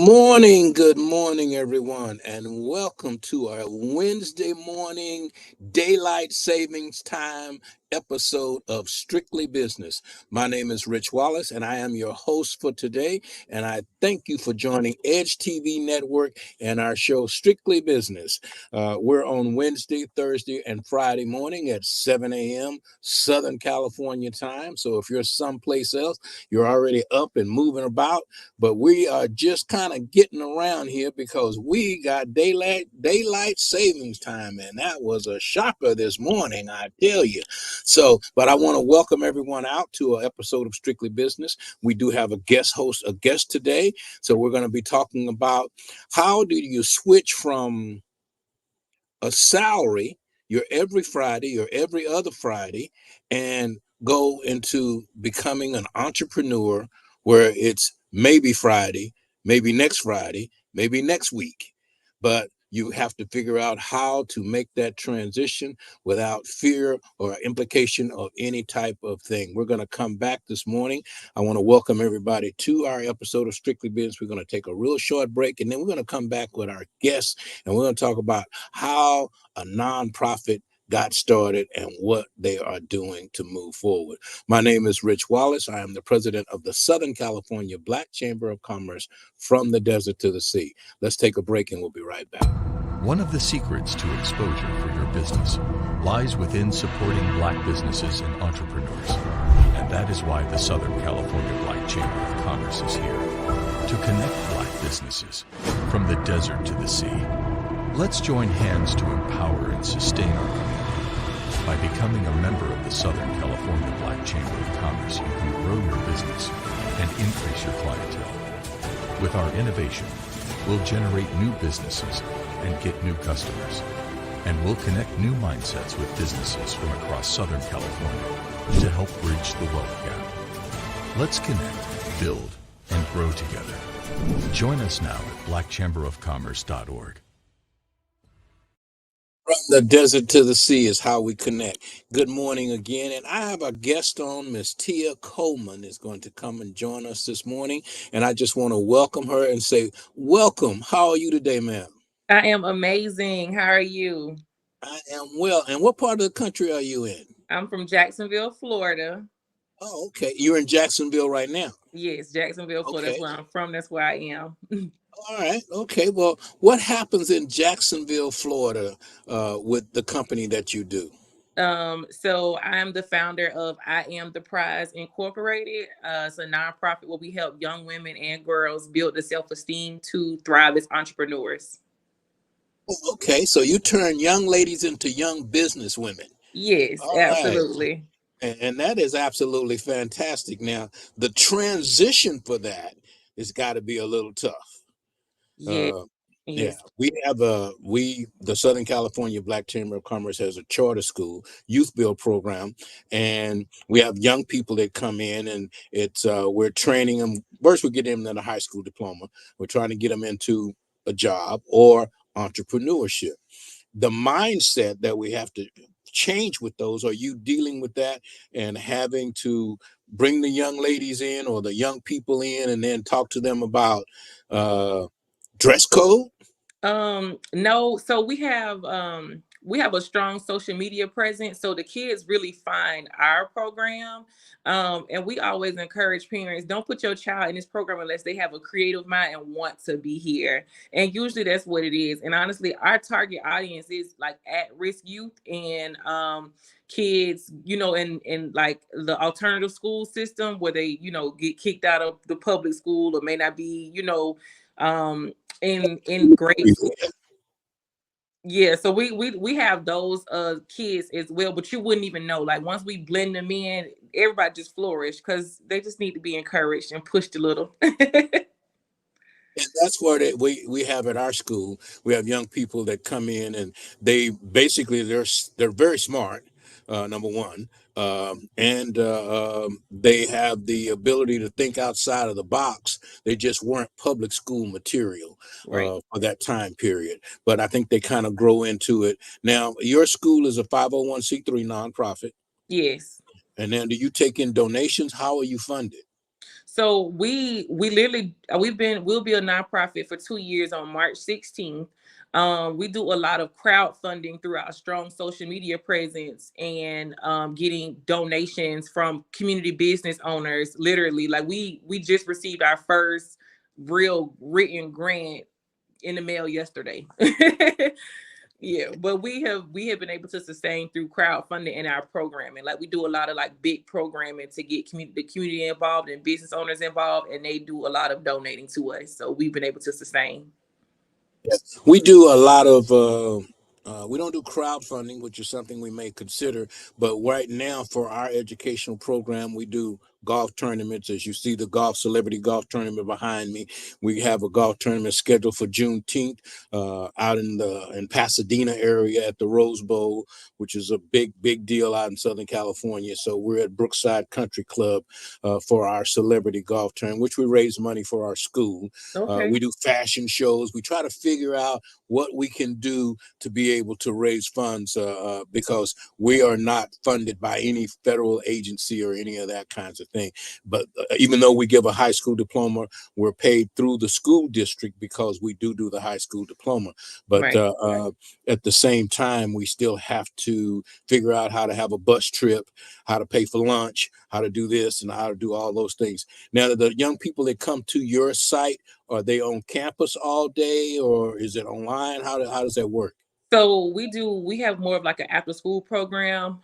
good morning, everyone, and welcome to our Wednesday morning daylight savings time episode of Strictly Business. My name is Rich Wallace, and I am your host for today. And I thank you for joining Edge TV Network and our show Strictly Business. We're on Wednesday, Thursday, and Friday morning at 7 a.m. Southern California time. So if you're someplace else, you're already up and moving about, but we are just kind of getting around here because we got daylight savings time, and that was a shocker this morning, I tell you. So, but I want to welcome everyone out to an episode of Strictly Business. We do have a guest today. So we're going to be talking about how do you switch from a salary your every Friday or every other Friday and go into becoming an entrepreneur where it's maybe Friday, maybe next Friday, maybe next week. But you have to figure out how to make that transition without fear or implication of any type of thing. We're going to come back this morning. I want to welcome everybody to our episode of Strictly Business. We're going to take a real short break, and then we're going to come back with our guests, and we're going to talk about how a nonprofit got started and what they are doing to move forward. My name is Rich Wallace. I am the president of the Southern California Black Chamber of Commerce, from the desert to the sea. Let's take a break and we'll be right back. One of the secrets to exposure for your business lies within supporting Black businesses and entrepreneurs. And that is why the Southern California Black Chamber of Commerce is here to connect Black businesses from the desert to the sea. Let's join hands to empower and sustain our community. By becoming a member of the Southern California Black Chamber of Commerce, you can grow your business and increase your clientele. With our innovation, we'll generate new businesses and get new customers. And we'll connect new mindsets with businesses from across Southern California to help bridge the wealth gap. Let's connect, build, and grow together. Join us now at blackchamberofcommerce.org. From the desert to the sea is how we connect. Good morning again. And I have a guest on, Miss Tia Coleman is going to come and join us this morning. And I just want to welcome her and say, welcome. How are you today, ma'am? I am amazing. How are you? I am well. And what part of the country are you in? I'm from Jacksonville, Florida. Oh, okay. You're in Jacksonville right now. Yes, Jacksonville, Florida. That's Okay. where I'm from. That's where I am. All right. Okay. Well, what happens in Jacksonville, Florida, with the company that you do? So I'm the founder of I Am the Prize Incorporated. It's a nonprofit where we help young women and girls build the self-esteem to thrive as entrepreneurs. Okay. So you turn young ladies into young business women. Yes, All right. absolutely. And that is absolutely fantastic. Now, the transition for that has got to be a little tough. Yes, Uh, yeah, yes, the Southern California Black Chamber of Commerce has a charter school youth build program, and we have young people that come in, and it's we're training them. First, we get them in a high school diploma. We're trying to get them into a job or entrepreneurship. The mindset that we have to change with those, are you dealing with that and having to bring the young ladies in or the young people in and then talk to them about dress code? No, so we have a strong social media presence, so the kids really find our program. And we always encourage parents, don't put your child in this program unless they have a creative mind and want to be here. And usually that's what it is. And honestly, our target audience is like at-risk youth and kids, in like the alternative school system where they, get kicked out of the public school or may not be, um in grade school. Yeah, so we have those kids as well, but you wouldn't even know. Like once we blend them in, everybody just flourish because they just need to be encouraged and pushed a little. And that's where we have at our school. We have young people that come in and they basically they're very smart. Number one, and they have the ability to think outside of the box. They just weren't public school material Right. for that time period. But I think they kind of grow into it. Now, your school is a 501c3 nonprofit, Yes. and then do you take in donations? How are you funded? So we literally we'll be a nonprofit for 2 years on March 16th. We do a lot of crowdfunding through our strong social media presence and getting donations from community business owners. Literally, like we just received our first real written grant in the mail yesterday. Yeah, but we have been able to sustain through crowdfunding in our programming. Like we do a lot of like big programming to get the community involved and business owners involved, and they do a lot of donating to us. So we've been able to sustain. We do a lot of, we don't do crowdfunding, which is something we may consider. But right now, for our educational program, we do golf tournaments. As you see, the celebrity golf tournament behind me, we have a golf tournament scheduled for Juneteenth out in Pasadena area at the Rose Bowl, which is a big deal out in Southern California. So we're at Brookside Country Club for our celebrity golf tournament, which we raise money for our school. Okay. We do fashion shows. We try to figure out what we can do to be able to raise funds because we are not funded by any federal agency or any of that kinds of thing. But even though we give a high school diploma, we're paid through the school district because we do the high school diploma. But Right. at the same time, we still have to figure out how to have a bus trip, how to pay for lunch, how to do this and how to do all those things. Now, the young people that come to your site, are they on campus all day or is it online? How does that work? So we have more of like an after school program.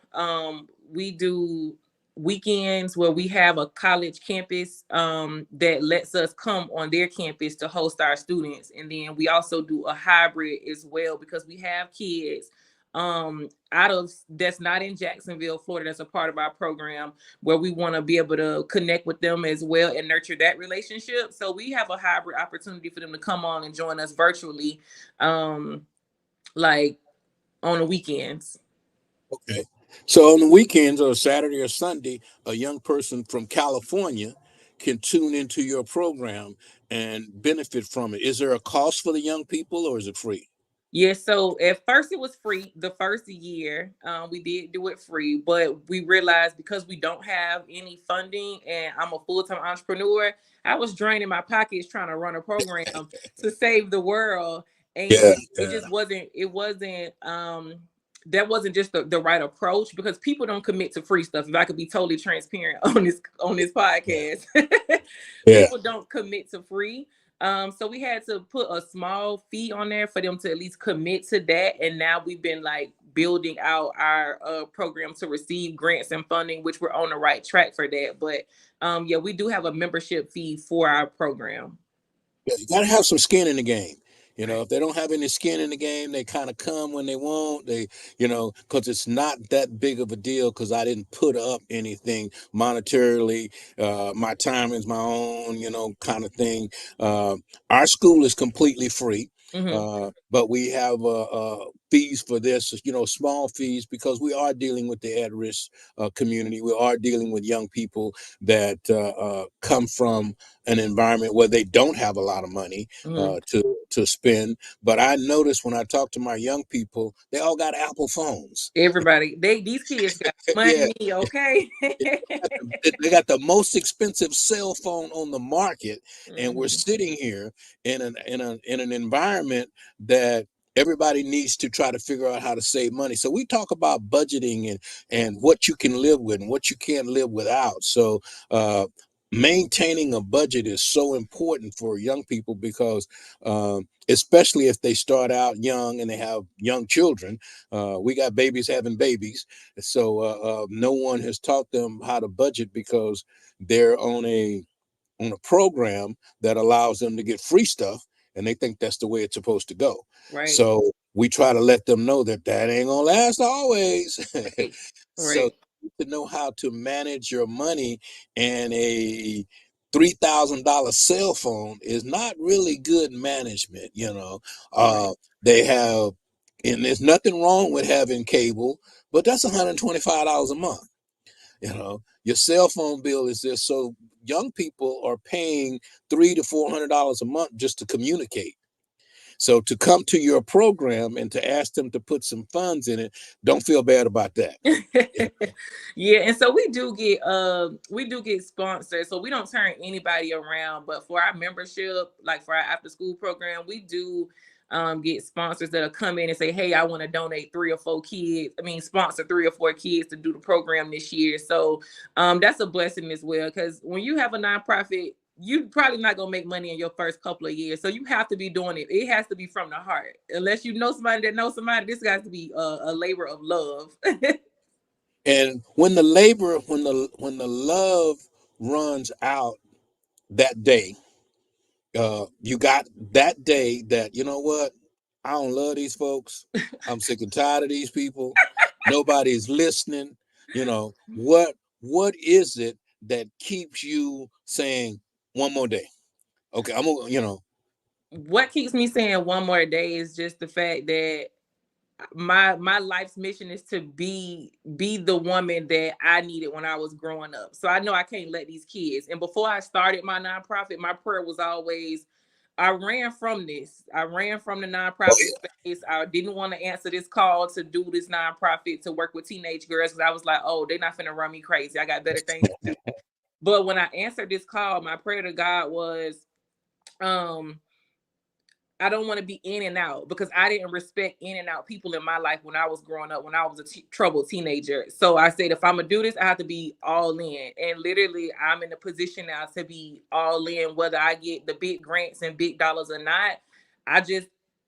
We do weekends where we have a college campus that lets us come on their campus to host our students. And then we also do a hybrid as well because we have kids out of that's not in Jacksonville, Florida, that's a part of our program where we want to be able to connect with them as well and nurture that relationship. So we have a hybrid opportunity for them to come on and join us virtually. Like on the weekends. Okay. So on the weekends or Saturday or Sunday, a young person from California can tune into your program and benefit from it. Is there a cost for the young people or is it free? Yeah, so at first it was free. The first year, we did do it free, but we realized because we don't have any funding and I'm a full-time entrepreneur, I was draining my pockets trying to run a program to save the world. Yeah, And it yeah, just wasn't that wasn't just the right approach because people don't commit to free stuff. If I could be totally transparent on this yeah, podcast, yeah. people don't commit to free. So we had to put a small fee on there for them to at least commit to that. And now we've been like building out our program to receive grants and funding, which we're on the right track for that. But yeah, we do have a membership fee for our program. Yeah, you got to have some skin in the game. You know, Right. if they don't have any skin in the game, they kind of come when they want. Because it's not that big of a deal because I didn't put up anything monetarily. My time is my own, kind of thing. Uh, our school is completely free. Mm-hmm. But we have fees for this, small fees because we are dealing with the at-risk community. We are dealing with young people that come from an environment where they don't have a lot of money Mm-hmm. to spend. But I notice when I talk to my young people, they all got Apple phones. Everybody, these kids got Yeah, money, okay? they got the most expensive cell phone on the market, and we're Mhm. sitting here in an environment that everybody needs to try to figure out how to save money. So we talk about budgeting and what you can live with and what you can't live without. So maintaining a budget is so important for young people because especially if they start out young and they have young children. We got babies having babies, so no one has taught them how to budget because they're on a program that allows them to get free stuff and they think that's the way it's supposed to go. Right, So we try to let them know that ain't gonna last always. right, So right, to know how to manage your money, and a $3,000 cell phone is not really good management. right, Uh, they have, and there's nothing wrong with having cable, but that's $125 a month. Your cell phone bill is there. So young people are paying $300 to $400 a month just to communicate. So to come to your program and to ask them to put some funds in it, don't feel bad about that. Yeah, and so we do get sponsors. So we don't turn anybody around, but for our membership, like for our after school program, we do get sponsors that'll come in and say, hey, I want to donate 3 or 4 kids. I mean, sponsor 3 or 4 kids to do the program this year. So that's a blessing as well. Because when you have a nonprofit, you probably not gonna make money in your first couple of years. So you have to be doing it. It has to be from the heart. Unless you know somebody that knows somebody, this has to be a labor of love. And when the love runs out that day, you got that day that, you know what, I don't love these folks. I'm sick and tired of these people. Nobody's listening. You know, what is it that keeps you saying one more day? Okay, I'm gonna, What keeps me saying one more day is just the fact that my life's mission is to be the woman that I needed when I was growing up. So I know I can't let these kids. And before I started my nonprofit, my prayer was always, I ran from this. I ran from the nonprofit space. I didn't want to answer this call to do this nonprofit to work with teenage girls because I was like, oh, they're not finna run me crazy. I got better things to do. But when I answered this call, my prayer to God was, I don't want to be in and out because I didn't respect in and out people in my life when I was growing up, when I was a troubled teenager. So I said, if I'm going to do this, I have to be all in. And literally, I'm in a position now to be all in, whether I get the big grants and big dollars or not. I just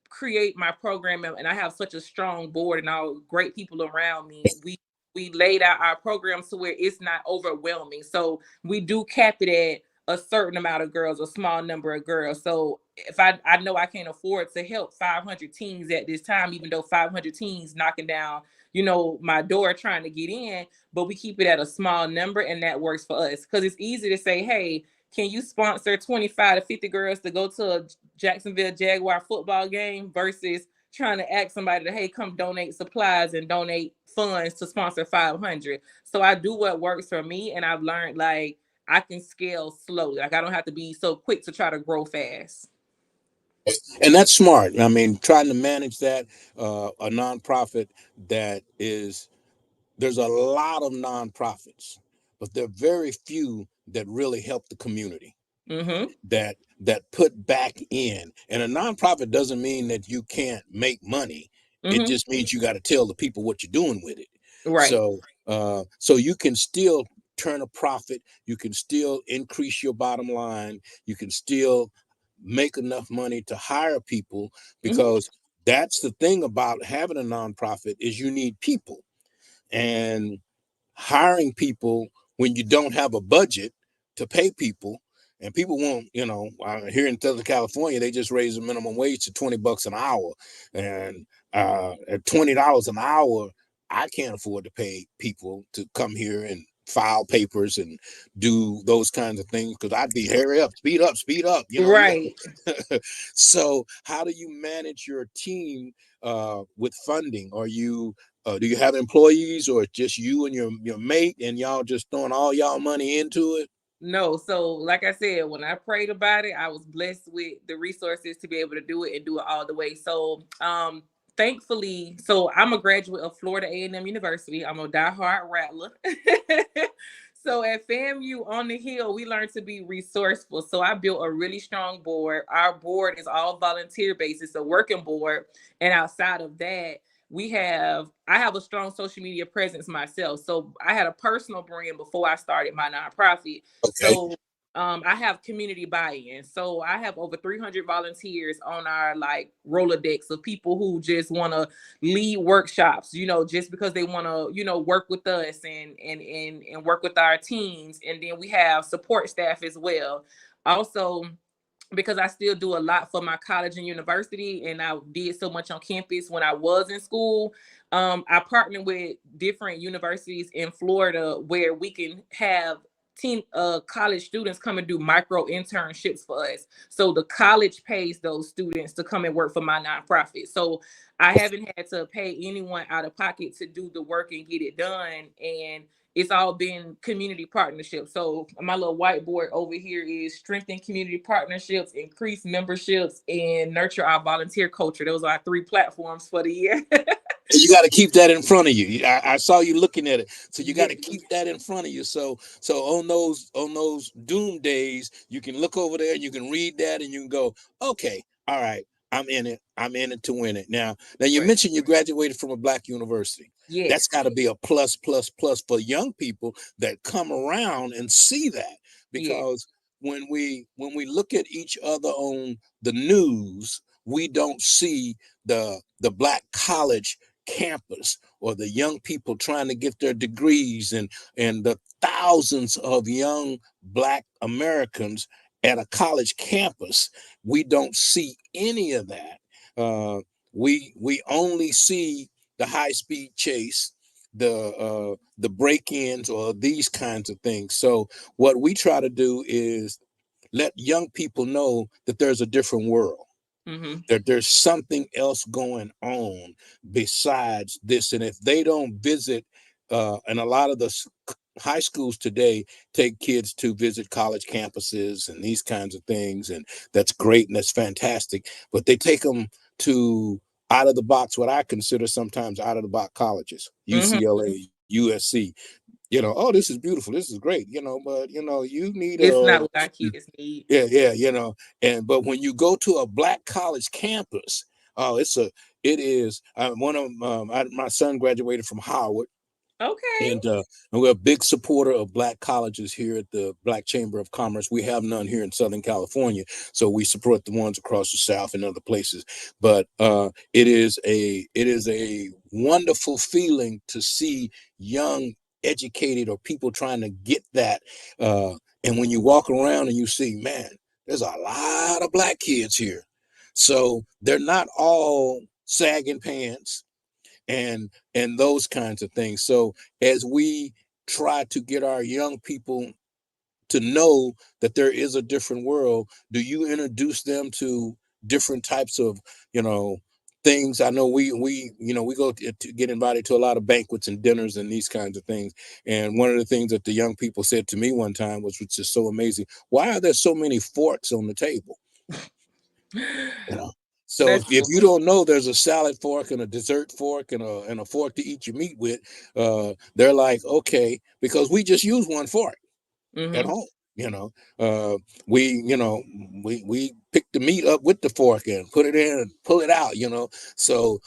create my program and I have such a strong board and all great people around me. We laid out our programs to where it's not overwhelming. So we do cap it at a certain amount of girls, a small number of girls. So if I know I can't afford to help 500 teens at this time, even though 500 teens knocking down, my door trying to get in, but we keep it at a small number and that works for us. Because it's easy to say, hey, can you sponsor 25 to 50 girls to go to a Jacksonville Jaguar football game versus trying to ask somebody to, hey, come donate supplies and donate funds to sponsor 500. So I do what works for me. And I've learned like, I can scale slowly. Like I don't have to be so quick to try to grow fast. And that's smart. I mean, trying to manage that, a nonprofit that is, there's a lot of nonprofits, but there are very few that really help the community. Mm-hmm. That put back in. And a nonprofit doesn't mean that you can't make money. Mm-hmm. It just means you got to tell the people what you're doing with it. Right. So you can still turn a profit. You can still increase your bottom line. You can still make enough money to hire people, because that's the thing about having a nonprofit is you need people. And hiring people when you don't have a budget to pay people, and people won't, here in Southern California, they just raised the minimum wage to $20 an hour. And at $20 an hour, I can't afford to pay people to come here and file papers and do those kinds of things, because I'd be hurry up, speed up, right. So how do you manage your team with funding? Are you do you have employees, or just you and your mate and y'all just throwing all y'all money into it? No, so like I said, when I prayed about it, I was blessed with the resources to be able to do it and do it all the way. So thankfully, so I'm a graduate of Florida A&M University. I'm a diehard Rattler. So at FAMU on the Hill, we learned to be resourceful. So I built a really strong board. Our board is all volunteer based. It's a working board. And outside of that, I have a strong social media presence myself. So I had a personal brand before I started my nonprofit. Okay. So I have community buy-in. So I have over 300 volunteers on our like Rolodex of people who just want to lead workshops, just because they want to, work with us and work with our teams. And then we have support staff as well. Also, because I still do a lot for my college and university, and I did so much on campus when I was in school. I partner with different universities in Florida where we can have college students come and do micro internships for us. So the college pays those students to come and work for my nonprofit. So I haven't had to pay anyone out of pocket to do the work and get it done. And it's all been community partnerships. So my little whiteboard over here is strengthen community partnerships, increase memberships, and nurture our volunteer culture. Those are our 3 platforms for the year. You got to keep that in front of you. I saw you looking at it, so you got to Yes. keep that in front of you. So on those doom days, you can look over there and you can read that and you can go, okay, all right, I'm in it. I'm in it to win it. Now you Right. mentioned you graduated from a Black university. That's Yes. got to be a plus for young people that come around and see that, Yes. because when we look at each other on the news, we don't see the Black college campus, or the young people trying to get their degrees, and the thousands of young Black Americans at a college campus. We don't see any of that. We only see the high speed chase, the break-ins, or these kinds of things. So what we try to do is let young people know that there's a different world, Mm-hmm. that there's something else going on besides this. And if they don't visit, and a lot of the high schools today take kids to visit college campuses and these kinds of things, and that's great and that's fantastic, but they take them to out of the box, what I consider sometimes out of the box colleges, Mm-hmm. UCLA, USC. Oh, this is beautiful, this is great, but you need It's a not what our kids need. yeah, but when you go to a Black college campus, oh, it is. One of my son graduated from Howard, Okay. and we're a big supporter of Black colleges here at the Black Chamber of Commerce. We have none here in Southern California, so we support the ones across the South and other places. But it is a wonderful feeling to see young, educated, or people trying to get that. And when you walk around and you see, man, there's a lot of Black kids here, so they're not all sagging pants and those kinds of things. So as we try to get our young people to know that there is a different world, do you introduce them to different types of, things? I know we go to get invited to a lot of banquets and dinners and these kinds of things. And one of the things that the young people said to me one time was, which is so amazing, why are there so many forks on the table? You know. So That's if cool. you don't know there's a salad fork and a dessert fork and a fork to eat your meat with, they're like, okay, because we just use one fork at Mm-hmm. home. You know, uh, we pick the meat up with the fork and put it in and pull it out. So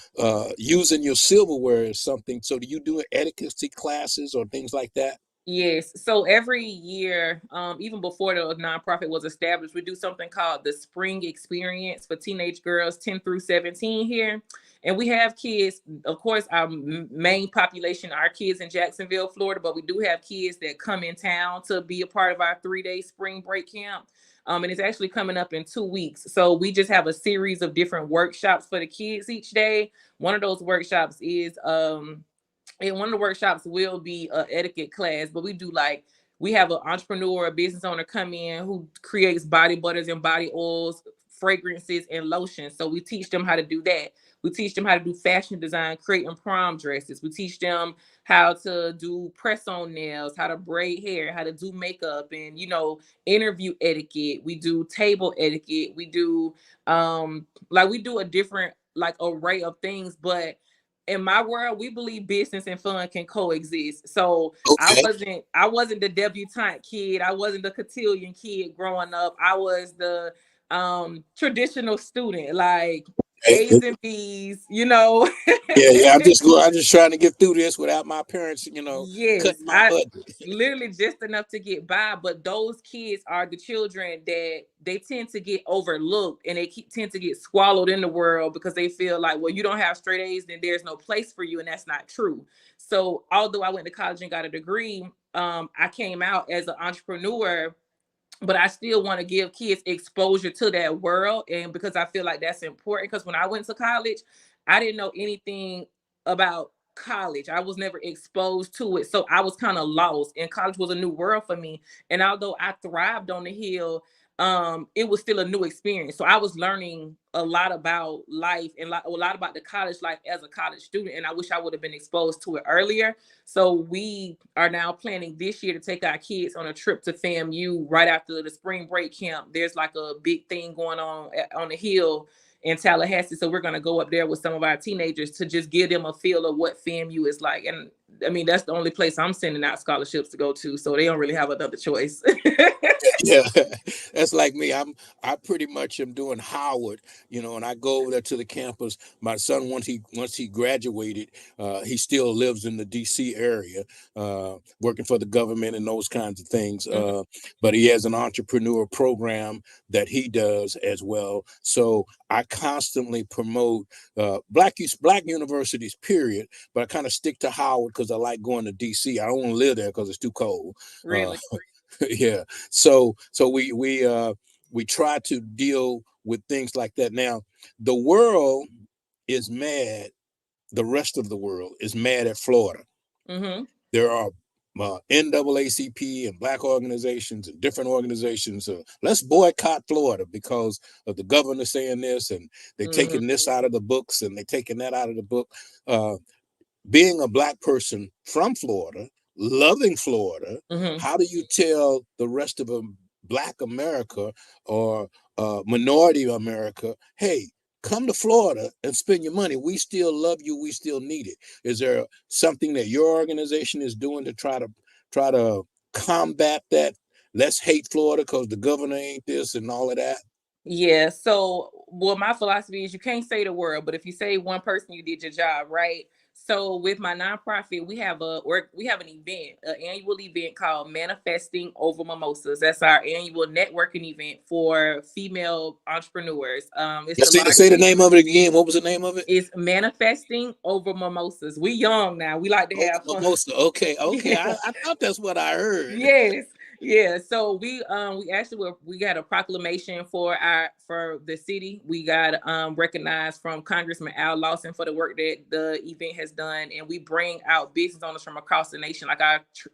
using your silverware is something. So do you do etiquette classes or things like that? Yes. So every year, even before the nonprofit was established, we do something called the Spring Experience for teenage girls 10 through 17 here. And we have kids, of course, our main population are kids in Jacksonville, Florida, but we do have kids that come in town to be a part of our 3-day spring break camp. And it's actually coming up in 2 weeks. So we just have a series of different workshops for the kids each day. One of those workshops is and one of the workshops will be a etiquette class, but we have an entrepreneur, a business owner come in who creates body butters and body oils, fragrances and lotions. So we teach them how to do that. We teach them how to do fashion design, creating prom dresses. We teach them how to do press on nails, how to braid hair, how to do makeup, and interview etiquette. We do table etiquette. We do we do a different array of things, but in my world, we believe business and fun can coexist. So Okay. I wasn't the debutante kid. I wasn't the cotillion kid growing up. I was the traditional student, like A's and B's. Yeah. I'm just trying to get through this without my parents, Yes, cutting my I budget. literally just enough to get by. But those kids are the children that they tend to get overlooked and tend to get swallowed in the world because they feel like, well, you don't have straight A's, then there's no place for you. And that's not true. So although I went to college and got a degree, I came out as an entrepreneur, but I still want to give kids exposure to that world. And because I feel like that's important, because when I went to college, I didn't know anything about college. I was never exposed to it. So I was kind of lost, and college was a new world for me. And although I thrived on the hill, it was still a new experience. So I was learning a lot about life and a lot about the college life as a college student. And I wish I would have been exposed to it earlier. So we are now planning this year to take our kids on a trip to FAMU right after the spring break camp. There's like a big thing going on the hill in Tallahassee. So we're going to go up there with some of our teenagers to just give them a feel of what FAMU is like. And I mean, that's the only place I'm sending out scholarships to go to. So they don't really have another choice. Yeah, that's like me. I pretty much am doing Howard, and I go over there to the campus. My son, once he graduated, he still lives in the DC area, working for the government and those kinds of things. But he has an entrepreneur program that he does as well. So I constantly promote black universities, period. But I kind of stick to Howard because I like going to DC. I don't want to live there because it's too cold. Really? Yeah. So we try to deal with things like that. Now, the world is mad. The rest of the world is mad at Florida. There are NAACP and black organizations and different organizations. Let's boycott Florida because of the governor saying this, and they're taking this out of the books and they're taking that out of the book. Being a black person from Florida, loving Florida, how do you tell the rest of Black America or minority America, hey, come to Florida and spend your money. We still love you. We still need it. Is there something that your organization is doing to try to combat that? Let's hate Florida because the governor ain't this and all of that. Yeah. So, well, my philosophy is you can't say the world, but if you say one person, you did your job, right? So with my nonprofit, we have an event, an annual event called Manifesting Over Mimosas. That's our annual networking event for female entrepreneurs. Say the name of it again. What was the name of it? It's Manifesting Over Mimosas. We young now. We like to have fun. Mimosa. Okay. Yeah. I thought that's what I heard. Yes. Yeah, so we got a proclamation for the city. We got recognized from Congressman Al Lawson for the work that the event has done, and we bring out business owners from across the nation. Like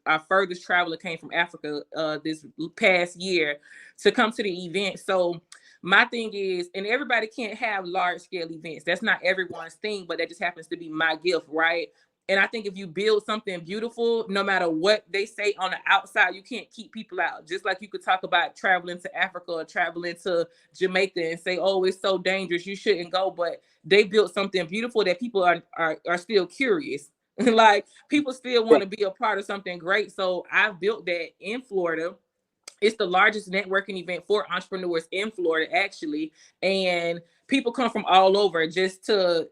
our furthest traveler came from Africa this past year to come to the event. So my thing is, and everybody can't have large scale events. That's not everyone's thing, but that just happens to be my gift, right? And I think if you build something beautiful, no matter what they say on the outside, you can't keep people out. Just like you could talk about traveling to Africa or traveling to Jamaica and say, oh, it's so dangerous, you shouldn't go. But they built something beautiful that people are still curious. Like people still want to be a part of something great. So I've built that in Florida. It's the largest networking event for entrepreneurs in Florida, actually. And people come from all over just to,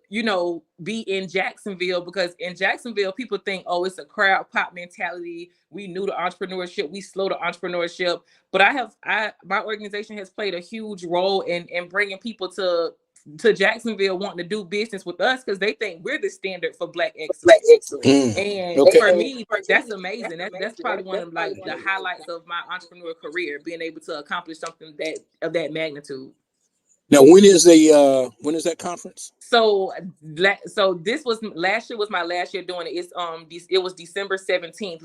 be in Jacksonville, because in Jacksonville, people think, oh, it's a crowd pop mentality. We new to entrepreneurship. We slow to entrepreneurship. But my organization has played a huge role in bringing people to Jacksonville wanting to do business with us because they think we're the standard for Black excellence. And for me, that's amazing. That's probably one of the highlights of my entrepreneur career, being able to accomplish something of that magnitude. Now, when is that conference? So this was last year. Was my last year doing it. It was December 17th.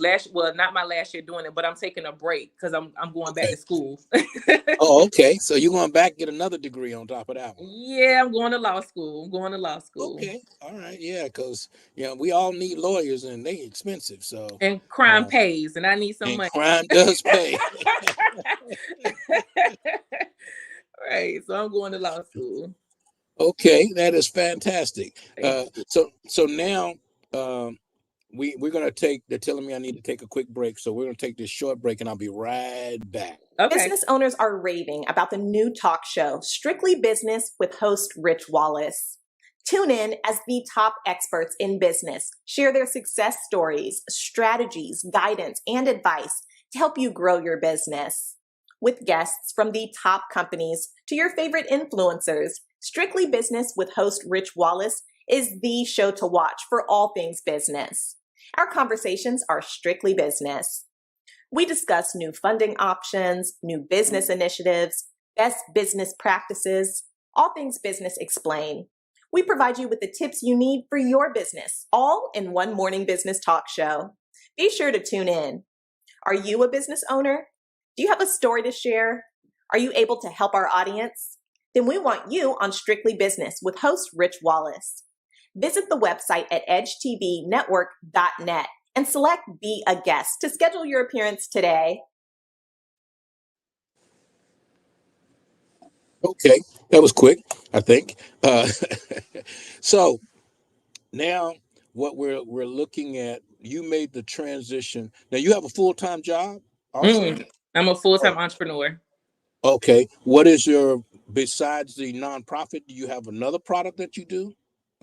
Not my last year doing it, but I'm taking a break because I'm going back to school. Oh, okay. So you're going back get another degree on top of that one? Yeah, I'm going to law school. Okay, all right, yeah, because we all need lawyers and they expensive. So and crime pays, and I need some money. Crime does pay. Right, so I'm going to law school. Okay, that is fantastic. So now we're gonna they're telling me I need to take a quick break, so we're gonna take this short break and I'll be right back. Okay. Business owners are raving about the new talk show, Strictly Business with host Rich Wallace. Tune in as the top experts in business share their success stories, strategies, guidance, and advice to help you grow your business. With guests from the top companies to your favorite influencers, Strictly Business with host Rich Wallace is the show to watch for all things business. Our conversations are strictly business. We discuss new funding options, new business initiatives, best business practices, all things business explained. We provide you with the tips you need for your business, all in one morning business talk show. Be sure to tune in. Are you a business owner? Do you have a story to share? Are you able to help our audience? Then we want you on Strictly Business with host Rich Wallace. Visit the website at edgetvnetwork.net and select Be a Guest to schedule your appearance today. Okay, that was quick, I think. So now what we're looking at, you made the transition. Now you have a full-time job also? I'm a full-time Oh, entrepreneur. okay. What is your, besides the nonprofit, do you have another product that you do?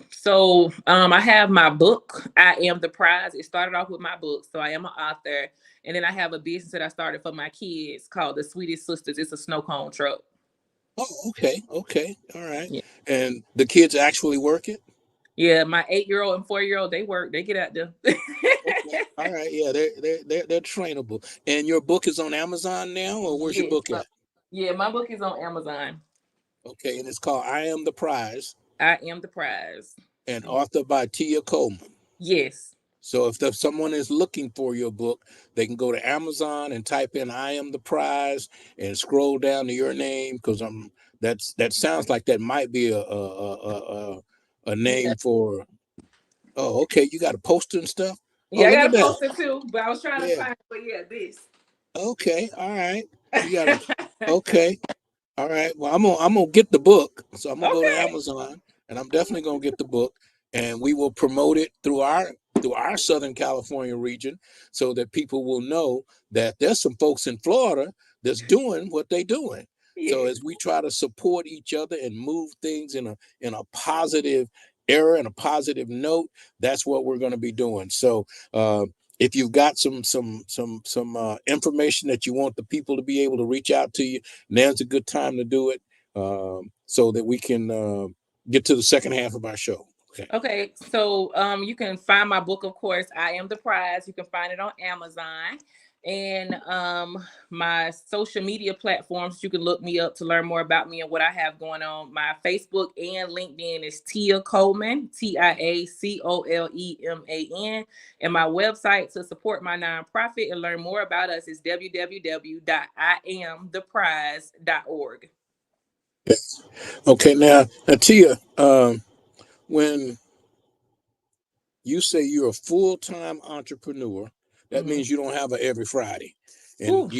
So I have my book, I Am the Prize. It started off with my book. So I am an author. And then I have a business that I started for my kids called The Sweetest Sisters. It's a snow cone truck. Oh, okay. Okay. All right. Yeah. And the kids actually work it? Yeah, my 8-year-old and 4-year-old, they work, they get out there. Okay. All right. Yeah, they're trainable. And your book is on Amazon now, or where's your Yes, book at? yeah, my book is on Amazon. Okay, and it's called I Am the Prize, I Am the Prize. and authored by Tia Coleman. Yes. So if someone is looking for your book, they can go to Amazon and type in I Am the Prize and scroll down to your name, because that sounds like that might be a name for. Oh, okay, you got a poster and stuff. Oh, Yeah, I look got at a that. poster too, but I was trying to Yeah. find, but yeah, this. Okay. All right. You got a. Okay. All right. Well, I'm gonna get the book. So I'm gonna go to Amazon, and I'm definitely gonna get the book, and we will promote it through our Southern California region, so that people will know that there's some folks in Florida that's doing what they're doing. Yeah. So as we try to support each other and move things in a positive era and a positive note, that's what we're going to be doing. So if you've got some information that you want the people to be able to reach out to you, now's a good time to do it, so that we can get to the second half of our show. Okay, so you can find my book, of course, I Am the Prize. You can find it on Amazon. And my social media platforms, you can look me up to learn more about me and what I have going on. My Facebook and LinkedIn is Tia Coleman, TIACOLEMAN. And my website to support my nonprofit and learn more about us is www.iamtheprize.org. Okay, now Tia, when you say you're a full-time entrepreneur, that means you don't have a every Friday, and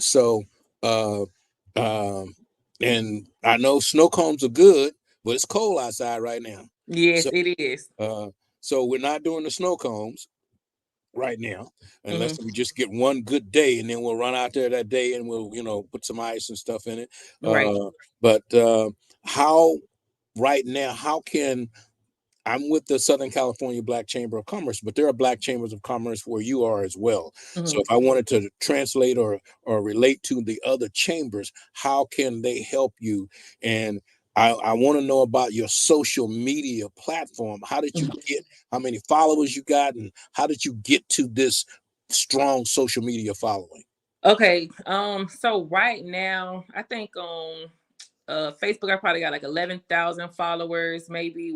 so and I know snow cones are good, but it's cold outside right now. Yes, So, it is. So we're not doing the snow cones right now, unless we just get one good day, and then we'll run out there that day and we'll put some ice and stuff in it. Right. But how right now, how can I'm with the Southern California Black Chamber of Commerce, but there are Black Chambers of Commerce where you are as well. So if I wanted to translate or relate to the other chambers, how can they help you? And I want to know about your social media platform. How did you get, how many followers you got, and how did you get to this strong social media following? Okay. So right now, I think on Facebook, I probably got like 11,000 followers, maybe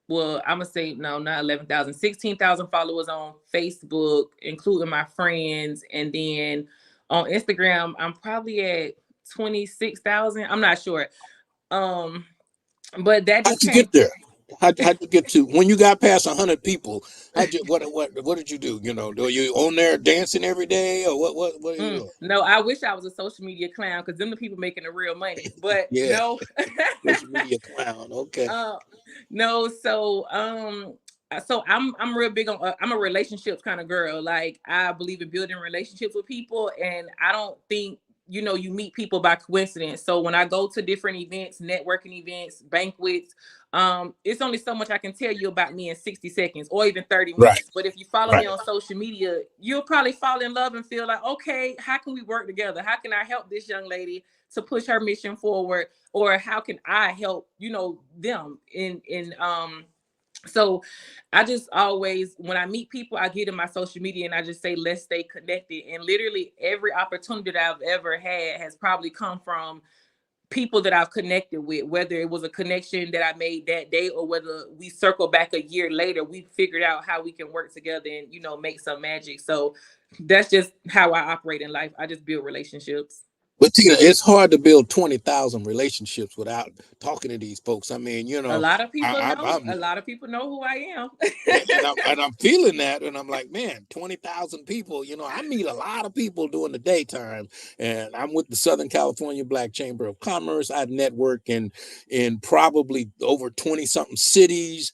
I'm gonna say no, not 11,000, 16,000 followers on Facebook, including my friends. And then on Instagram, I'm probably at 26,000. I'm not sure. But that How'd just you came. get there? How'd you get to, when you got past 100 people? What did you do? Do you on there dancing every day, or what are you doing? No, I wish I was a social media clown, because them the people making the real money. But Yeah, no. social media clown. Okay. No, so I'm real big on I'm a relationships kind of girl. Like, I believe in building relationships with people, and I don't think you meet people by coincidence. So when I go to different events, networking events, banquets, it's only so much I can tell you about me in 60 seconds or even 30 minutes. Right. But if you follow me on social media, you'll probably fall in love and feel like, okay, how can we work together? How can I help this young lady to push her mission forward? Or how can I help, them so I just always, when I meet people, I get in my social media and I just say, let's stay connected. And literally every opportunity that I've ever had has probably come from people that I've connected with, whether it was a connection that I made that day or whether we circle back a year later, we figured out how we can work together and, make some magic. So that's just how I operate in life. I just build relationships. But Tina, it's hard to build 20,000 relationships without talking to these folks. I mean, A lot of people I, know. I'm A lot of people know who I am. and I'm feeling that, and I'm like, man, 20,000 people. I meet a lot of people during the daytime, and I'm with the Southern California Black Chamber of Commerce. I network in probably over 20 something cities.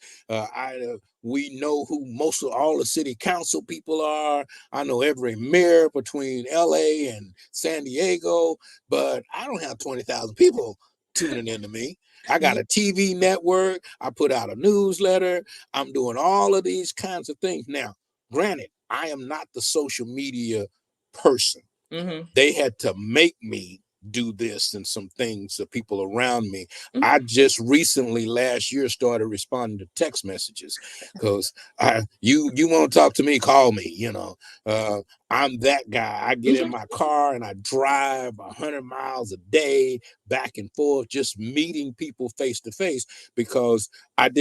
We know who most of all the city council people are. I know every mayor between LA and San Diego, but I don't have 20,000 people tuning into me. I got a TV network. I put out a newsletter. I'm doing all of these kinds of things. Now, granted, I am not the social media person. Mm-hmm. They had to make me do this and some things, the people around me. Mm-hmm. I just recently last year started responding to text messages because you want to talk to me, call me. I'm that guy. I get in my car and I drive 100 miles a day back and forth, just meeting people face to face, because I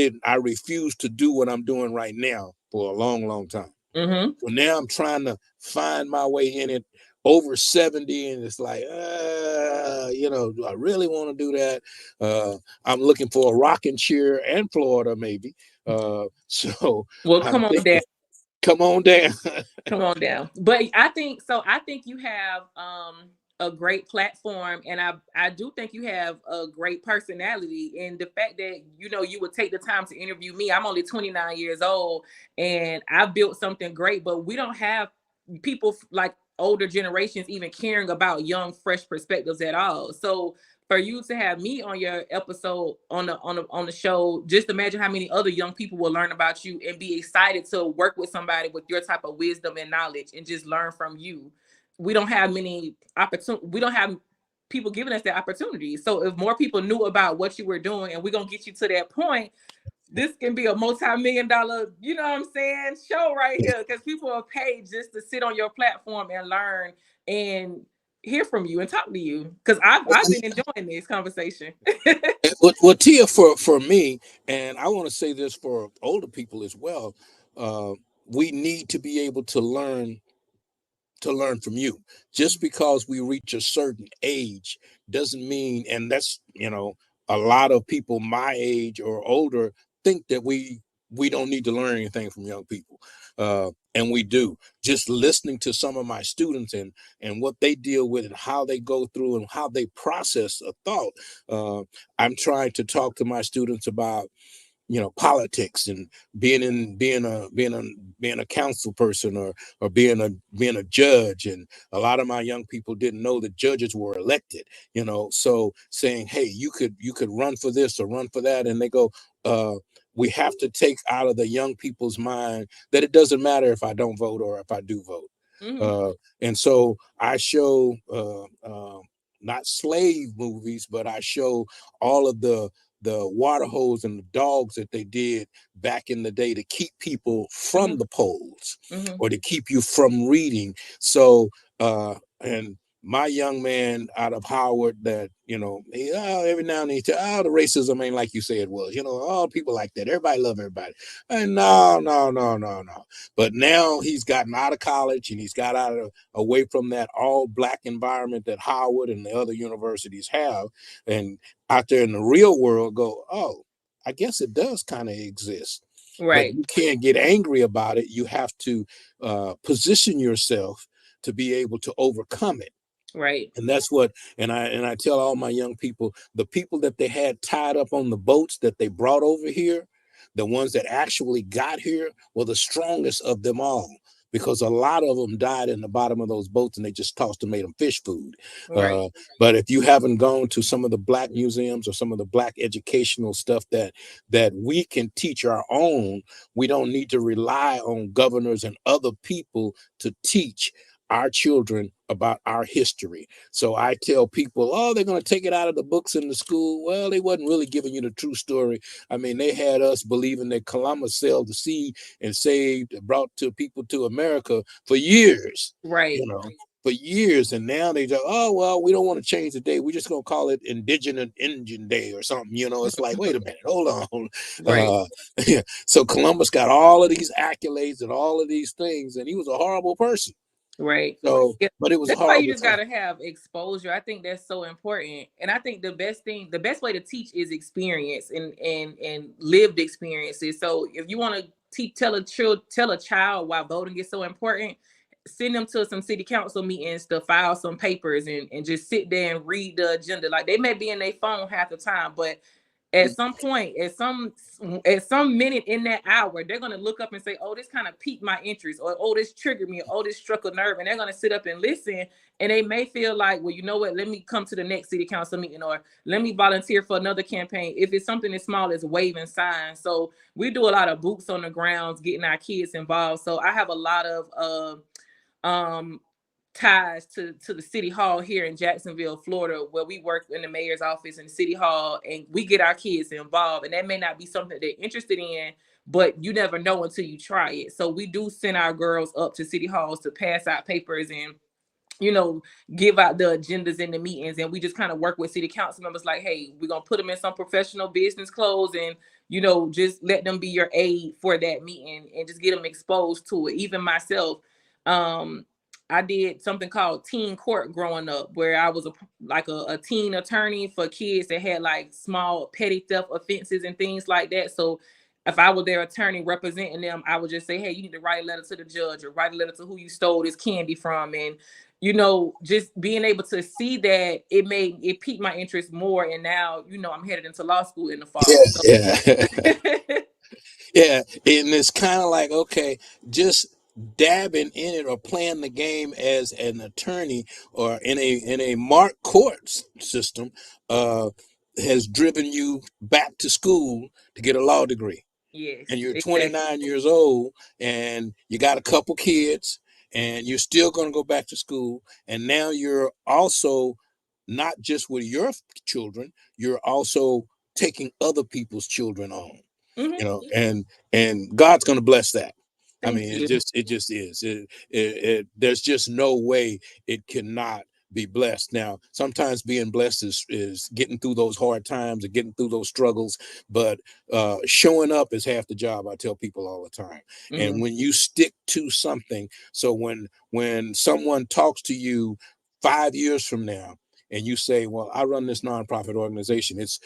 refused to do what I'm doing right now for a long, long time. Mm-hmm. So now I'm trying to find my way in it over 70, and it's like, do I really want to do that? I'm looking for a rocking chair and Florida, maybe. So Well, I'm come on, thinking, Dad. come on down. Come on down. But I think so. I think you have a great platform, and I do think you have a great personality. And the fact that you would take the time to interview me. I'm only 29 years old, and I've built something great. But we don't have people like older generations even caring about young, fresh perspectives at all. So for you to have me on your episode on the show, just imagine how many other young people will learn about you and be excited to work with somebody with your type of wisdom and knowledge and just learn from you. We don't have many opportunities. We don't have people giving us that opportunity. So if more people knew about what you were doing, and we're gonna get you to that point, this can be a multi-million-dollar, you know what I'm saying, show right here, because people are paid just to sit on your platform and learn and hear from you and talk to you. Because I've been enjoying this conversation. Well, Tia, for me, and I want to say this for older people as well, we need to be able to learn from you. Just because we reach a certain age doesn't mean, and that's, a lot of people my age or older think that we don't need to learn anything from young people. And we do. Just listening to some of my students and what they deal with and how they go through and how they process a thought. I'm trying to talk to my students about politics and being a council person, or being a judge. And a lot of my young people didn't know that judges were elected, so saying, hey, you could run for this or run for that, and they go, we have to take out of the young people's mind that it doesn't matter if I don't vote or if I do vote. Mm-hmm. And so I show not slave movies, but I show all of the water hose and the dogs that they did back in the day to keep people from the polls, or to keep you from reading. So, and my young man out of Howard that, every now and then he said, the racism ain't like you say it was, all people like that. Everybody love everybody. And no. But now he's gotten out of college and he's got away from that all black environment that Howard and the other universities have. And out there in the real world go, oh, I guess it does kind of exist. But Right. you can't get angry about it. You have to position yourself to be able to overcome it. Right. And that's what, and I tell all my young people, the people that they had tied up on the boats that they brought over here, the ones that actually got here were the strongest of them all, because a lot of them died in the bottom of those boats and they just tossed and made them fish food. Right. But if you haven't gone to some of the black museums or some of the black educational stuff that we can teach our own, we don't need to rely on governors and other people to teach our children about our history. So I tell people, oh, they're going to take it out of the books in the school. Well, they wasn't really giving you the true story. I mean, they had us believing that Columbus sailed the sea and brought people to America for years. Right. For years. And now they go, oh, well, we don't want to change the day. We're just going to call it Indigenous Indian Day or something. It's like, wait a minute, hold on. Right. So Columbus got all of these accolades and all of these things, and he was a horrible person. Right. So, Yeah. but it was a That's why you horrible just time. gotta have exposure. I think that's so important. And I think the best way to teach is experience and lived experiences. So if you want to tell a child why voting is so important, send them to some city council meetings to file some papers and just sit there and read the agenda. Like they may be in their phone half the time, but at some point, at some minute in that hour, they're gonna look up and say, "Oh, this kind of piqued my interest," or "Oh, this triggered me," or "Oh, this struck a nerve," and they're gonna sit up and listen. And they may feel like, "Well, you know what? Let me come to the next city council meeting, or let me volunteer for another campaign." If it's something as small as waving signs, so we do a lot of boots on the grounds, getting our kids involved. So I have a lot of um ties to the city hall here in Jacksonville, Florida, where we work in the mayor's office in the city hall, and we get our kids involved. And that may not be something they're interested in, but you never know until you try it. So we do send our girls up to city halls to pass out papers and give out the agendas in the meetings. And we just kind of work with city council members like, hey, we're going to put them in some professional business clothes and, just let them be your aide for that meeting and just get them exposed to it. Even myself, um, I did something called teen court growing up, where I was a teen attorney for kids that had like small petty theft offenses and things like that. So if I were their attorney representing them, I would just say, hey, you need to write a letter to the judge or write a letter to who you stole this candy from. And just being able to see that, it piqued my interest more. And now, I'm headed into law school in the fall. So Yeah, yeah. Yeah, and it's kind of like, okay, just dabbing in it or playing the game as an attorney or in a marked court system has driven you back to school to get a law degree. yes, And you're exactly. 29 years old and you got a couple kids and you're still going to go back to school, and now you're also not just with your children, you're also taking other people's children on, Hmm. and God's going to bless that. I Thank mean, you. it just is. There's just no way it cannot be blessed. Now, sometimes being blessed is getting through those hard times and getting through those struggles, but showing up is half the job. I tell people all the time. And Hmm. when you stick to something, so when someone talks to you 5 years from now, and you say, well, I run this nonprofit organization. It's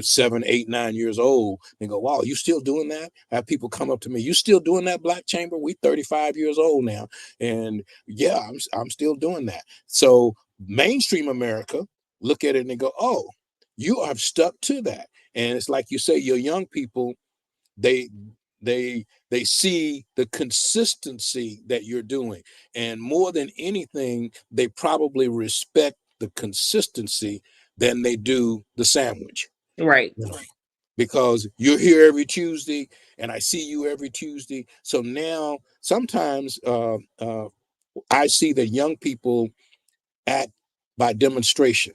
7, 8, 9 years old. They go, wow, you still doing that? I have people come up to me, you still doing that, Black Chamber? We 35 years old now. And yeah, I'm still doing that. So mainstream America look at it and they go, oh, you have stuck to that. And it's like you say, your young people, they they see the consistency that you're doing, and more than anything they probably respect the consistency than they do the sandwich, Right. you know, because you're here every Tuesday and I see you every Tuesday. So now sometimes I see that young people act by demonstration.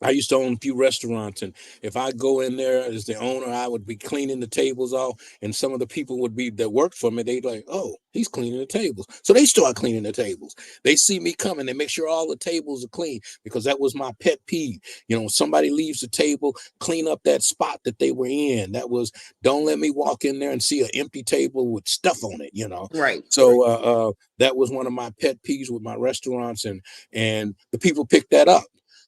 I used to own a few restaurants, and if I go in there as the owner, I would be cleaning the tables off, and some of the people would be that worked for me. They'd like, "Oh, he's cleaning the tables," so they start cleaning the tables. They see me coming, they make sure all the tables are clean because that was my pet peeve. Somebody leaves the table, clean up that spot that they were in. That was don't let me walk in there and see an empty table with stuff on it. Right. So that was one of my pet peeves with my restaurants, and the people picked that up.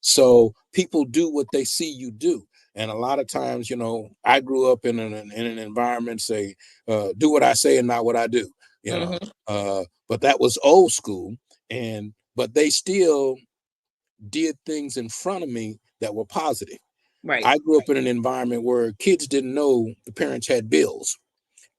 So people do what they see you do. And a lot of times, I grew up in an environment, say, do what I say and not what I do, Hmm. but that was old school. But they still did things in front of me that were positive. Right. I grew up in an environment where kids didn't know the parents had bills.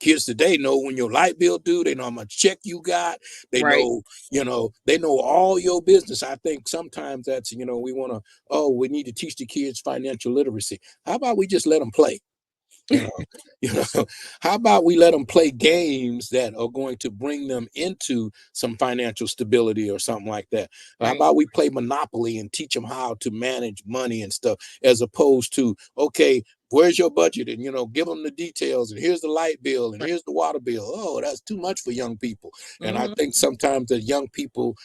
Kids today know when your light bill due. They know how much check you got. They Right. know, they know all your business. I think sometimes that's, we need to teach the kids financial literacy. How about we just let them play? You know, you know, how about we let them play games that are going to bring them into some financial stability or something like that? How Right. about we play Monopoly and teach them how to manage money and stuff, as opposed to, okay, where's your budget? And, give them the details, and here's the light bill and Right. here's the water bill. Oh, that's too much for young people. And I Hmm. think sometimes the young people,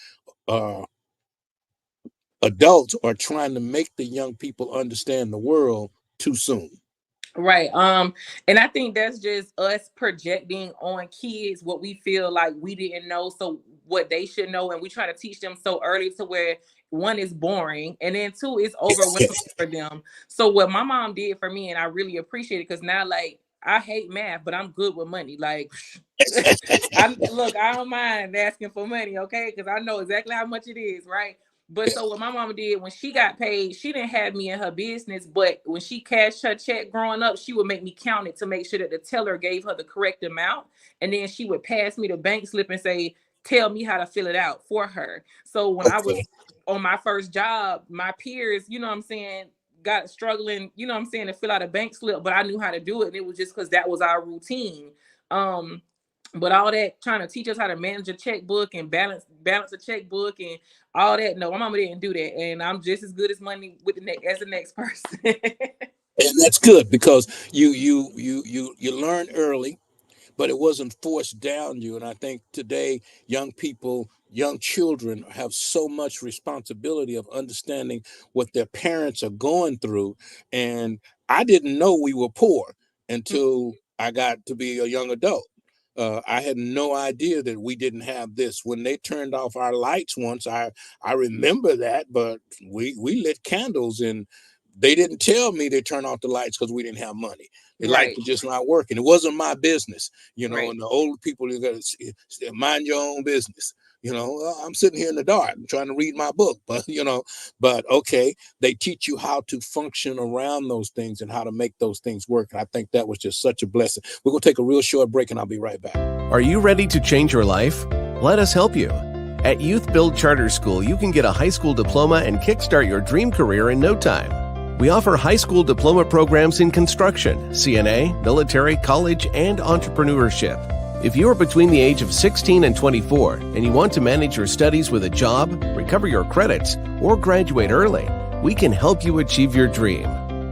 adults are trying to make the young people understand the world too soon. Right. And I think that's just us projecting on kids what we feel like we didn't know. So what they should know, and we try to teach them so early to where one is boring and then two is overwhelming for them. So what my mom did for me, and I really appreciate it, because now like I hate math, but I'm good with money. Like I don't mind asking for money, okay? Because I know exactly how much it is, right? But so what my mama did when she got paid, she didn't have me in her business, but when she cashed her check growing up, she would make me count it to make sure that the teller gave her the correct amount. And then she would pass me the bank slip and say, tell me how to fill it out for her. So when I was on my first job, my peers, you know what I'm saying, got struggling, you know what I'm saying, to fill out a bank slip, but I knew how to do it. And it was just because that was our routine. But all that trying to teach us how to manage a checkbook and balance a checkbook and all that, no, my mama didn't do that. And I'm just as good as money with as the next person. And that's good, because you learn early, but it wasn't forced down you. And I think today, young people, young children have so much responsibility of understanding what their parents are going through. And I didn't know we were poor until I got to be a young adult. I had no idea that we didn't have this. When they turned off our lights once, I remember that, but we lit candles, and they didn't tell me they turned off the lights because we didn't have money. The lights were just not working. It wasn't my business, and the older people, you got to mind your own business. I'm sitting here in the dark trying to read my book, but okay, they teach you how to function around those things and how to make those things work. And I think that was just such a blessing. We're going to take a real short break, and I'll be right back. Are you ready to change your life? Let us help you. At Youth Build Charter School, you can get a high school diploma and kickstart your dream career in no time. We offer high school diploma programs in construction, CNA, military, college, and entrepreneurship. If you are between the age of 16 and 24 and you want to manage your studies with a job, recover your credits, or graduate early, we can help you achieve your dream.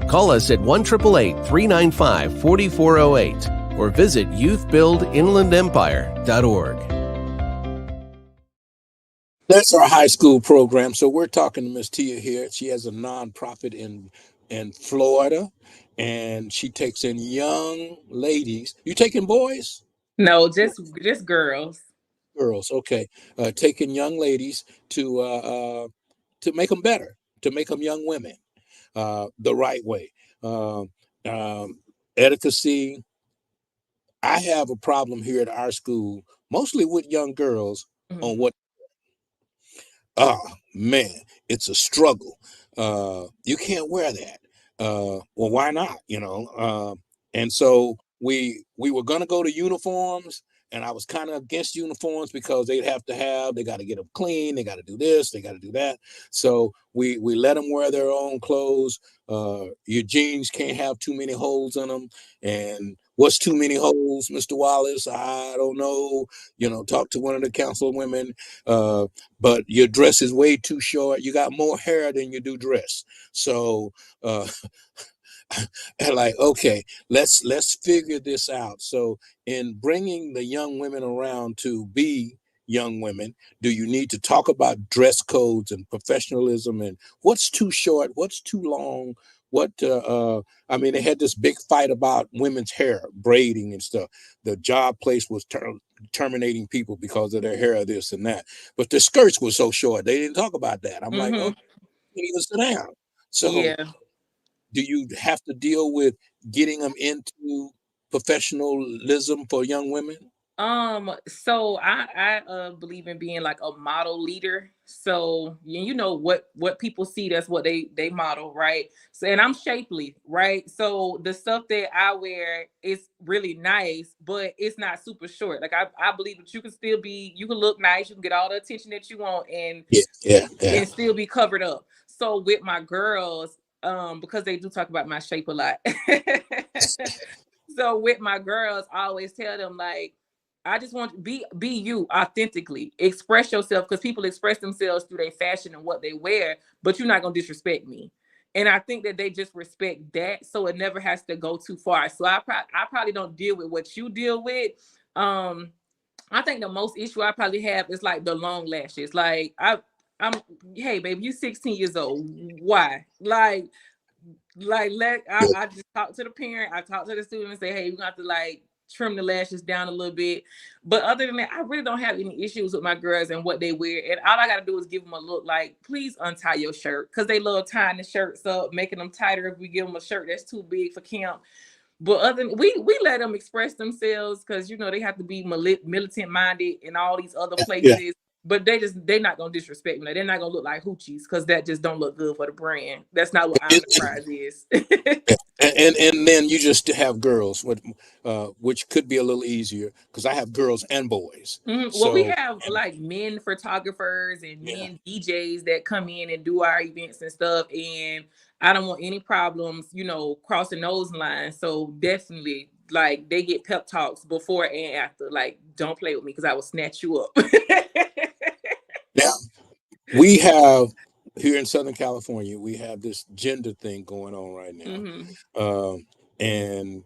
Call us at 1-888-395-4408 or visit youthbuildinlandempire.org. That's our high school program. So we're talking to Miss Tia here. She has a nonprofit in Florida, and she takes in young ladies. You taking boys? No, just girls. Girls, okay. Taking young ladies to make them better, to make them young women, the right way. Advocacy. I have a problem here at our school, mostly with young girls, on what. Man, it's a struggle. You can't wear that. Well, why not? And so we were gonna go to uniforms, and I was kind of against uniforms because they got to get them clean, they got to do this, they got to do that. So we let them wear their own clothes. Your jeans can't have too many holes in them. And what's too many holes, Mr. Wallace? I don't know. Talk to one of the council women. But your dress is way too short. You got more hair than you do dress. So and like, okay, let's figure this out. So in bringing the young women around to be young women, do you need to talk about dress codes and professionalism and what's too short, what's too long, they had this big fight about women's hair, braiding and stuff. The job place was terminating people because of their hair, this and that. But the skirts were so short, they didn't talk about that. I'm like, oh, you even sit down. So do you have to deal with getting them into professionalism for young women? So I believe in being like a model leader. So what people see, that's what they model, right? So, and I'm shapely, right? So the stuff that I wear is really nice, but it's not super short. Like I believe that you can look nice, you can get all the attention that you want, and and still be covered up. So with my girls, because they do talk about my shape a lot. So with my girls, I always tell them, like, I just want to be you authentically. Express yourself, because people express themselves through their fashion and what they wear, but you're not going to disrespect me. And I think that they just respect that, so it never has to go too far. So I probably don't deal with what you deal with. I think the most issue I probably have is like the long lashes. Like hey baby, you 16 years old. Why? I just talk to the parent, I talk to the student and say, hey, we're gonna have to like trim the lashes down a little bit. But other than that, I really don't have any issues with my girls and what they wear. And all I got to do is give them a look like, please untie your shirt, because they love tying the shirts up, making them tighter if we give them a shirt that's too big for camp. But other than, we let them express themselves, because you know they have to be militant minded in all these other places. Yeah. But they're not gonna disrespect me. They're not gonna look like hoochies, because that just don't look good for the brand. That's not what Honor the Prize is. and then you just have girls, which could be a little easier, because I have girls and boys. Mm-hmm. So, well, we have like men photographers and men DJs that come in and do our events and stuff, and I don't want any problems, you know, crossing those lines. So definitely, like, they get pep talks before and after. Like, don't play with me, because I will snatch you up. Now, we have here in Southern California, we have this gender thing going on right now. And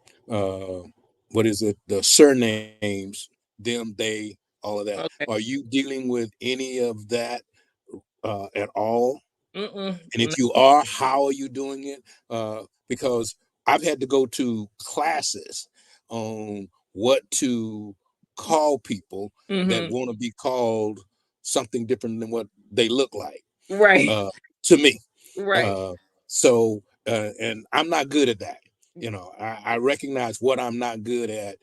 what is it? The surnames, them, they, all of that. Okay. Are you dealing with any of that at all? And if you are, how are you doing it? Because I've had to go to classes on what to call people that want to be called something different than what they look like. Right. To me. Right. And I'm not good at that. You know, I recognize what I'm not good at,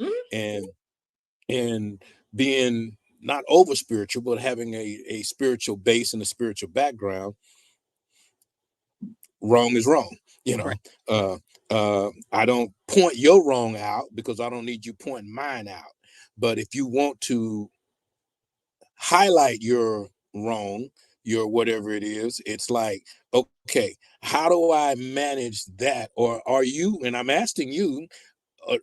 and being not over spiritual, but having a spiritual base and a spiritual background. Wrong is wrong. You know, right. I don't point your wrong out, because I don't need you pointing mine out. But if you want to highlight your wrong, your whatever it is, it's like, okay, how do I manage that? Or are you, and I'm asking you,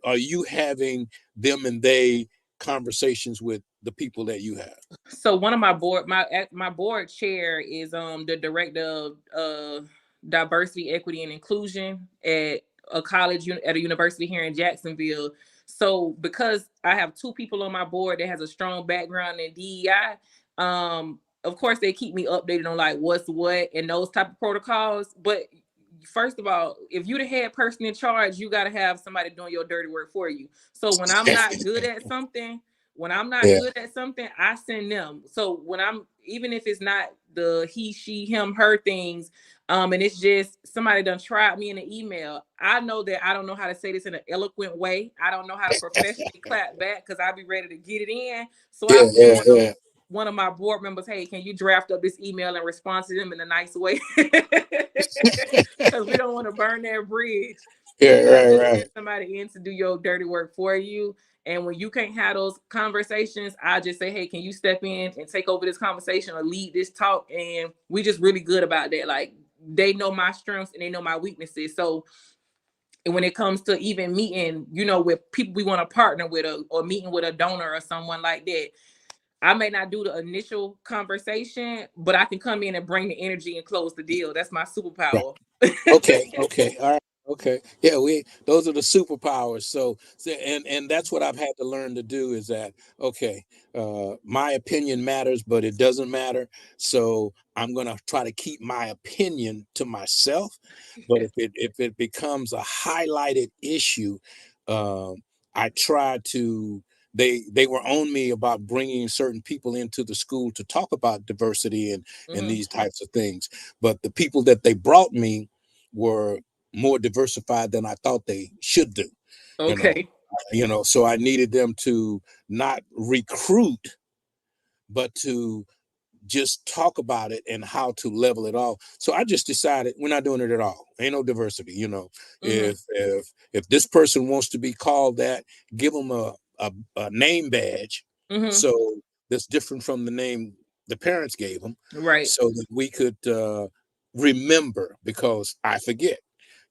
are you having them and they conversations with the people that you have? So one of my board chair is the director of diversity, equity, and inclusion at a college, at a university here in Jacksonville. So because I have two people on my board that has a strong background in DEI, of course they keep me updated on like what's what and those type of protocols. But first of all, if you're the head person in charge, you got to have somebody doing your dirty work for you. So when I'm not good at something, I send them. So when even if it's not the he, she, him, her things, and it's just somebody done tried me in an email, I know that I don't know how to say this in an eloquent way. I don't know how to professionally clap back, because I'll be ready to get it in. So one of my board members, hey, can you draft up this email and respond to them in a nice way? Because we don't want to burn their bridge. Right. Get somebody in to do your dirty work for you. And when you can't have those conversations, I just say, hey, can you step in and take over this conversation or lead this talk? And we just really good about that. Like, they know my strengths and they know my weaknesses. So when it comes to even meeting, you know, with people we want to partner with, or meeting with a donor or someone like that, I may not do the initial conversation, but I can come in and bring the energy and close the deal. That's my superpower. Right. Okay. All right. Okay. Yeah, those are the superpowers. So and that's what I've had to learn to do, is that, okay, my opinion matters, but it doesn't matter. So I'm going to try to keep my opinion to myself. But if it becomes a highlighted issue, I try to, they were on me about bringing certain people into the school to talk about diversity and these types of things. But the people that they brought me were more diversified than I thought they should do. Okay. You know, so I needed them to not recruit, but to just talk about it and how to level it off. So I just decided we're not doing it at all. Ain't no diversity. You know, if this person wants to be called that, give them a name badge. So that's different from the name the parents gave them. Right. So that we could remember, because I forget.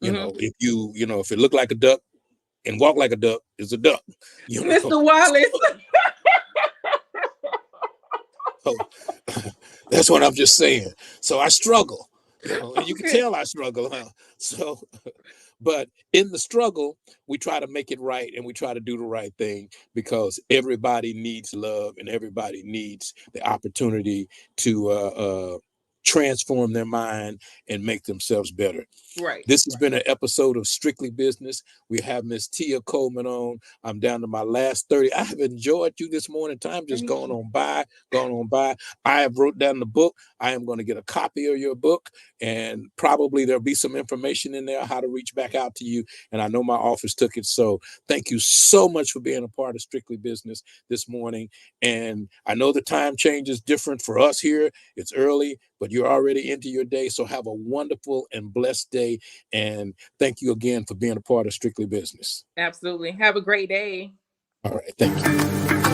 You know, if if it looked like a duck and walk like a duck, is a duck. You know? Mr. Wallace. So, that's what I'm just saying. So I struggle, and you can tell I struggle, huh? So, but in the struggle, we try to make it right, and we try to do the right thing, because everybody needs love and everybody needs the opportunity to transform their mind and make themselves better. Right. This has been an episode of Strictly Business. We have Miss Tia Coleman on. I'm down to my last 30. I have enjoyed you this morning. Time just going on by. I have wrote down the book. I am going to get a copy of your book, and probably there'll be some information in there how to reach back out to you. And I know my office took it. So thank you so much for being a part of Strictly Business this morning. And I know the time change is different for us here. It's early, but you're already into your day. So have a wonderful and blessed day. And thank you again for being a part of Strictly Business. Absolutely. Have a great day. All right. Thank you.